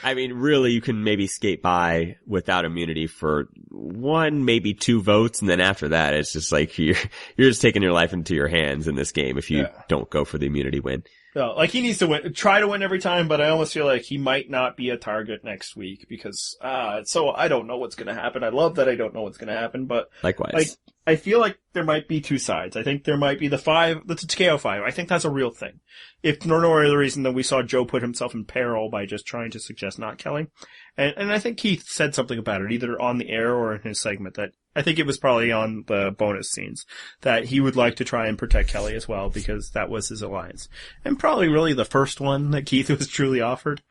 I mean, really, you can maybe skate by without immunity for 1, maybe 2 votes, and then after that, it's just like you're just taking your life into your hands in this game if you don't go for the immunity win. No, like he needs to try to win every time, but I almost feel like he might not be a target next week because, so I don't know what's gonna happen. I love that I don't know what's gonna happen, but Likewise. like, I feel like there might be 2 sides. I think there might be the Takeo 5. I think that's a real thing. If for no other reason than we saw Joe put himself in peril by just trying to suggest not killing. And I think Keith said something about it, either on the air or in his segment that, I think it was probably on the bonus scenes, that he would like to try and protect Kelly as well because that was his alliance. And probably really the first one that Keith was truly offered.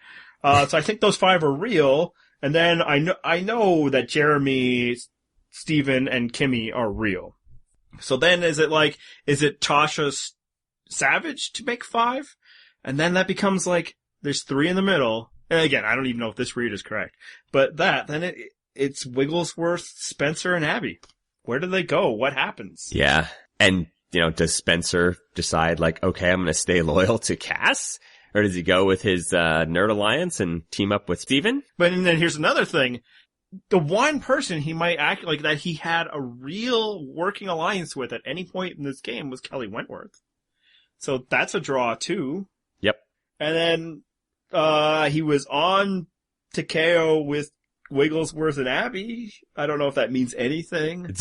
So I think those 5 are real. And then I know that Jeremy, Steven, and Kimmy are real. So then is it Tasha Savage to make 5? And then that becomes like, there's 3 in the middle. And again, I don't even know if this read is correct. But then it's Wigglesworth, Spencer, and Abby. Where do they go? What happens? Yeah. And, does Spencer decide like, okay, I'm going to stay loyal to Cass? Or does he go with his Nerd Alliance and team up with Steven? But and then here's another thing. The one person he might act like that he had a real working alliance with at any point in this game was Kelly Wentworth. So that's a draw too. Yep. And then he was on Takeo with Wigglesworth and Abby. I don't know if that means anything.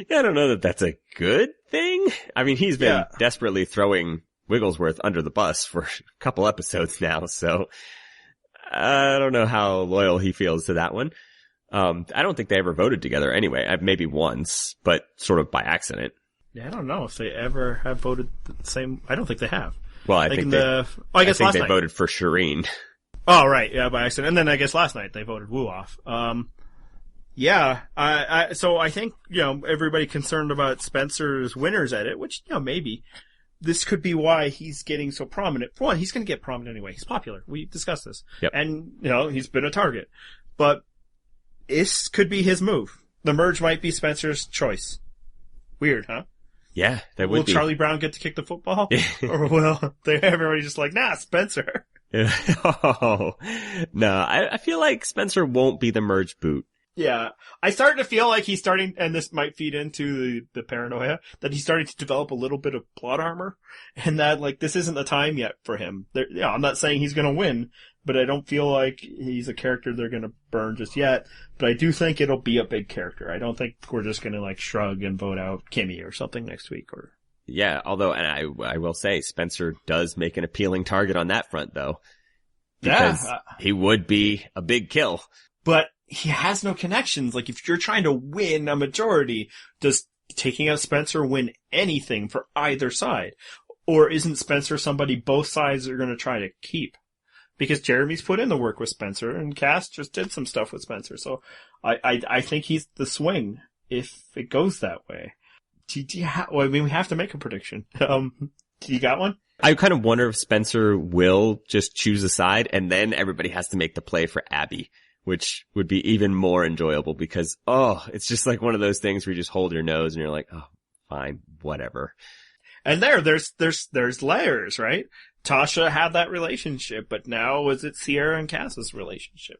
Yeah, I don't know that that's a good thing. I mean, he's been desperately throwing Wigglesworth under the bus for a couple episodes now, so I don't know how loyal he feels to that one. I don't think they ever voted together anyway. Maybe once, but sort of by accident. Yeah, I don't know if they ever have voted the same. I don't think they have. Well, I think they voted for Shireen. Oh, right. Yeah, by accident. And then I guess last night they voted Wu off. So I think, everybody concerned about Spencer's winner's edit, which, maybe this could be why he's getting so prominent. For one, he's going to get prominent anyway. He's popular. We discussed this. Yep. And, he's been a target. But this could be his move. The merge might be Spencer's choice. Weird, huh? Yeah, that would be. Will Charlie Brown get to kick the football? Or will everybody just like, nah, Spencer? Oh, no, I feel like Spencer won't be the merge boot. Yeah. I started to feel like he's starting, and this might feed into the paranoia, that he's starting to develop a little bit of plot armor, and that, this isn't the time yet for him. I'm not saying he's gonna win, but I don't feel like he's a character they're gonna burn just yet, but I do think it'll be a big character. I don't think we're just gonna, shrug and vote out Kimmy or something next week, or... Yeah, although, and I will say, Spencer does make an appealing target on that front, though. Because he would be a big kill. But he has no connections. If you're trying to win a majority, does taking out Spencer win anything for either side? Or isn't Spencer somebody both sides are going to try to keep? Because Jeremy's put in the work with Spencer, and Cass just did some stuff with Spencer. So I think he's the swing if it goes that way. We have to make a prediction. Do you got one? I kind of wonder if Spencer will just choose a side, and then everybody has to make the play for Abby, which would be even more enjoyable because, it's just like one of those things where you just hold your nose and you're like, oh, fine, whatever. And there's layers, right? Tasha had that relationship, but now is it Sierra and Cass's relationship?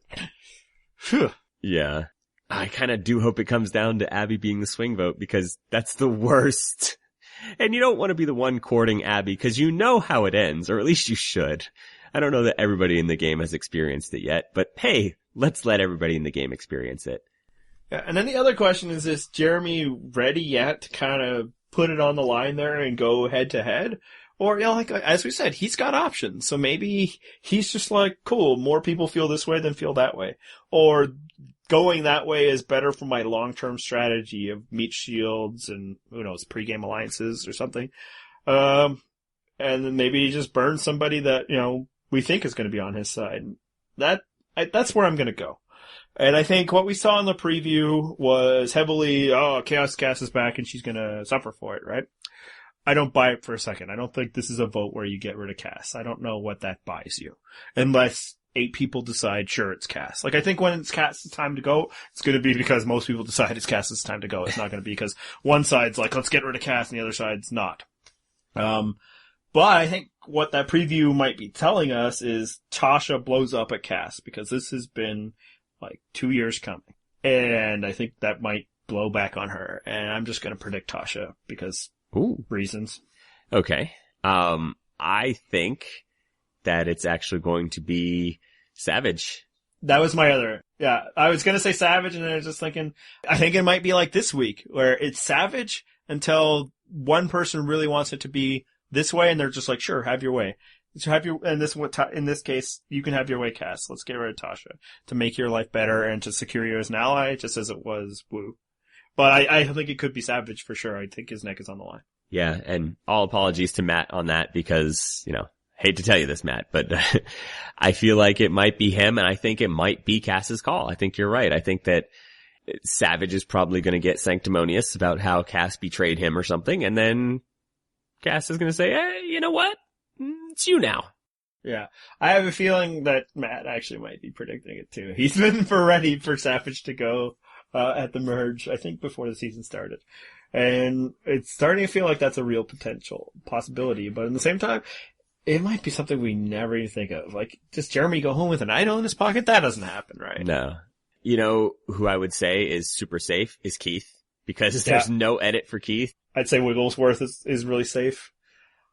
Yeah. I kind of do hope it comes down to Abby being the swing vote because that's the worst. And you don't want to be the one courting Abby because you know how it ends, or at least you should. I don't know that everybody in the game has experienced it yet, but hey, let's let everybody in the game experience it. Yeah, and then the other question is Jeremy ready yet to kind of put it on the line there and go head to head? Or, as we said, he's got options. So maybe he's just like, cool, more people feel this way than feel that way. Or going that way is better for my long-term strategy of meat shields and, who knows, pre-game alliances or something. And then maybe he just burns somebody that, we think is going to be on his side. That's where I'm going to go. And I think what we saw in the preview was heavily, Chaos Cass is back and she's going to suffer for it, right? I don't buy it for a second. I don't think this is a vote where you get rid of Cass. I don't know what that buys you. Unless 8 people decide, sure, it's Cass. I think when it's Cass's time to go, it's going to be because most people decide it's Cass's time to go. It's not going to be because one side's like, let's get rid of Cass, and the other side's not. But I think what that preview might be telling us is Tasha blows up at Cass, because this has been like 2 years coming. And I think that might blow back on her. And I'm just going to predict Tasha because reasons. Okay. I think that it's actually going to be Savage. That was my other. Yeah, I was going to say Savage, and then I was just thinking, I think it might be like this week, where it's Savage until one person really wants it to be this way, and they're just like, sure, have your way. So in this case, you can have your way, Cass. Let's get rid of Tasha to make your life better and to secure you as an ally, just as it was Wu. But I think it could be Savage for sure. I think his neck is on the line. Yeah, and all apologies to Matt on that because, hate to tell you this, Matt, but I feel like it might be him, and I think it might be Cass's call. I think you're right. I think that Savage is probably going to get sanctimonious about how Cass betrayed him or something, and then Cass is going to say, hey, you know what? It's you now. Yeah. I have a feeling that Matt actually might be predicting it too. He's been ready for Savage to go at the merge, I think, before the season started. And it's starting to feel like that's a real potential possibility. But at the same time, it might be something we never even think of. Like, does Jeremy go home with an idol in his pocket? That doesn't happen, right? No. You know who I would say is super safe is Keith, because there's no edit for Keith. I'd say Wigglesworth is really safe.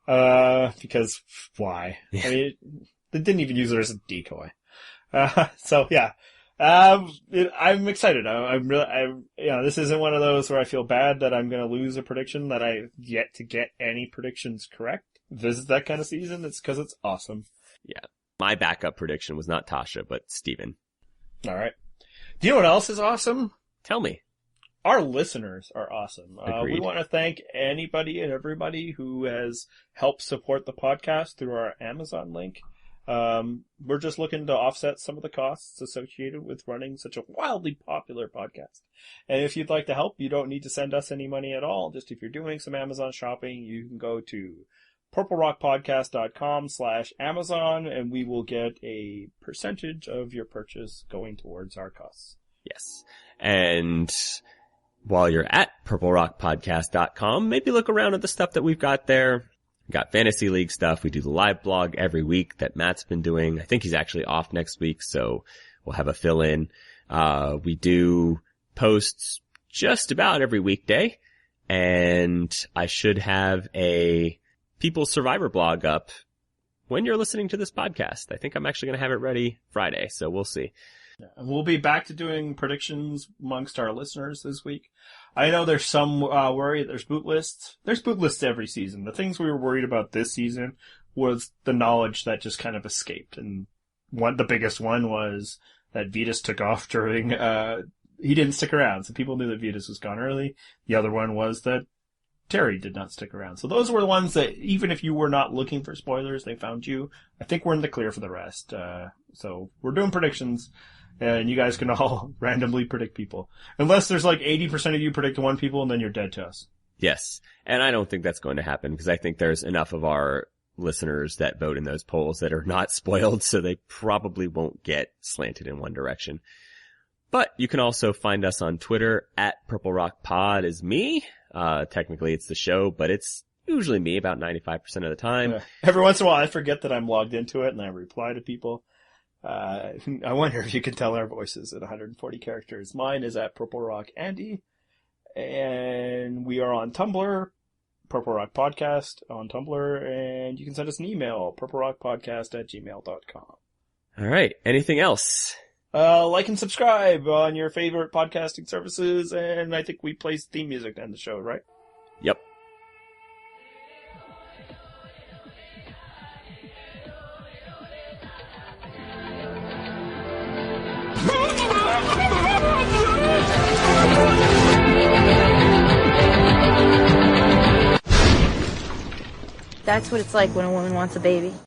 Because why? Yeah. I mean, they didn't even use her as a decoy. So yeah. I'm excited. This isn't one of those where I feel bad that I'm going to lose a prediction that I've yet to get any predictions correct. This is that kind of season. It's because it's awesome. Yeah. My backup prediction was not Tasha, but Steven. All right. Do you know what else is awesome? Tell me. Our listeners are awesome. Agreed. We want to thank anybody and everybody who has helped support the podcast through our Amazon link. We're just looking to offset some of the costs associated with running such a wildly popular podcast. And if you'd like to help, you don't need to send us any money at all. Just if you're doing some Amazon shopping, you can go to purplerockpodcast.com/Amazon, and we will get a percentage of your purchase going towards our costs. Yes. And while you're at purplerockpodcast.com, maybe look around at the stuff that we've got there. We've got Fantasy League stuff. We do the live blog every week that Matt's been doing. I think he's actually off next week, so we'll have a fill-in. We do posts just about every weekday, and I should have a People's Survivor blog up when you're listening to this podcast. I think I'm actually going to have it ready Friday, so we'll see. Yeah, and we'll be back to doing predictions amongst our listeners this week. I know there's some worry. There's boot lists. There's boot lists every season. The things we were worried about this season was the knowledge that just kind of escaped. And the biggest one was that Vitas took off during, he didn't stick around. So people knew that Vitas was gone early. The other one was that Terry did not stick around. So those were the ones that, even if you were not looking for spoilers, they found you. I think we're in the clear for the rest. So we're doing predictions. And you guys can all randomly predict people. Unless there's like 80% of you predict one people and then you're dead to us. Yes. And I don't think that's going to happen because I think there's enough of our listeners that vote in those polls that are not spoiled, so they probably won't get slanted in one direction. But you can also find us on Twitter at Purple Rock Pod is me. Technically it's the show, but it's usually me about 95% of the time. Every once in a while I forget that I'm logged into it and I reply to people. I wonder if you can tell our voices at 140 characters. Mine is at Purple Rock Andy, and we are on Tumblr, Purple Rock Podcast on Tumblr, and you can send us an email, purplerockpodcast@gmail.com. All right. Anything else? Like and subscribe on your favorite podcasting services, and I think we play theme music to end the show, right? Yep. That's what it's like when a woman wants a baby.